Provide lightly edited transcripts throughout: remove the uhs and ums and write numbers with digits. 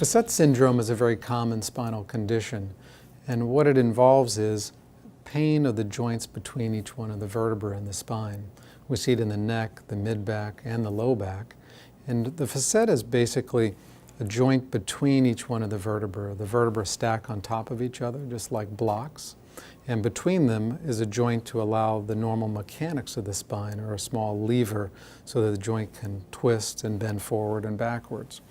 Facet syndrome is a very common spinal condition, and what it involves is pain of the joints between each one of the vertebrae in the spine. We see it in the neck, the mid-back, and the low back. And the facet is basically a joint between each one of the vertebrae. The vertebrae stack on top of each other, just like blocks. And between them is a joint to allow the normal mechanics of the spine, or a small lever, so that the joint can twist and bend forward and backwards.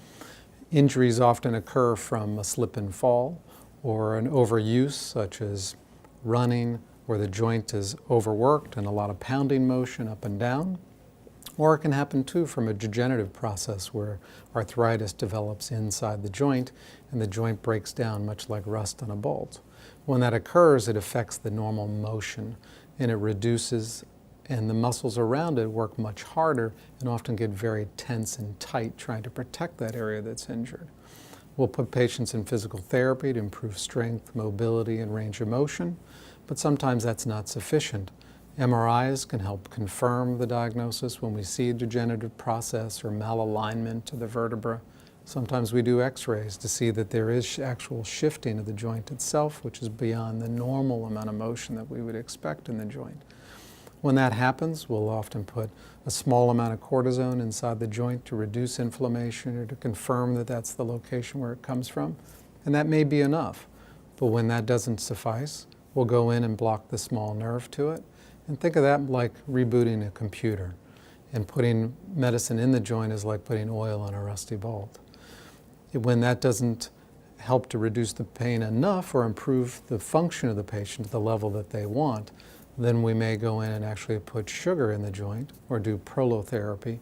Injuries often occur from a slip and fall, or an overuse, such as running, where the joint is overworked and a lot of pounding motion up and down. Or it can happen too from a degenerative process where arthritis develops inside the joint and the joint breaks down, much like rust on a bolt. When that occurs, it affects the normal motion and it reduces, and the muscles around it work much harder and often get very tense and tight trying to protect that area that's injured. We'll put patients in physical therapy to improve strength, mobility, and range of motion, but sometimes that's not sufficient. MRIs can help confirm the diagnosis when we see a degenerative process or malalignment to the vertebra. Sometimes we do x-rays to see that there is actual shifting of the joint itself, which is beyond the normal amount of motion that we would expect in the joint. When that happens, we'll often put a small amount of cortisone inside the joint to reduce inflammation or to confirm that that's the location where it comes from. And that may be enough. But when that doesn't suffice, we'll go in and block the small nerve to it. And think of that like rebooting a computer. And putting medicine in the joint is like putting oil on a rusty bolt. When that doesn't help to reduce the pain enough or improve the function of the patient to the level that they want, then we may go in and actually put sugar in the joint or do prolotherapy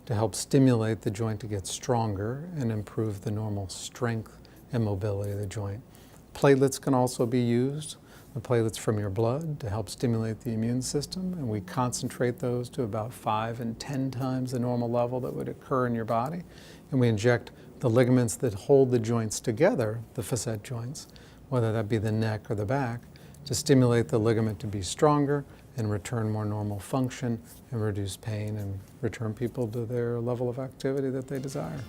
to help stimulate the joint to get stronger and improve the normal strength and mobility of the joint. Platelets can also be used, the platelets from your blood, to help stimulate the immune system, and we concentrate those to about 5 and 10 times the normal level that would occur in your body, and we inject the ligaments that hold the joints together, the facet joints, whether that be the neck or the back, to stimulate the ligament to be stronger and return more normal function and reduce pain and return people to their level of activity that they desire.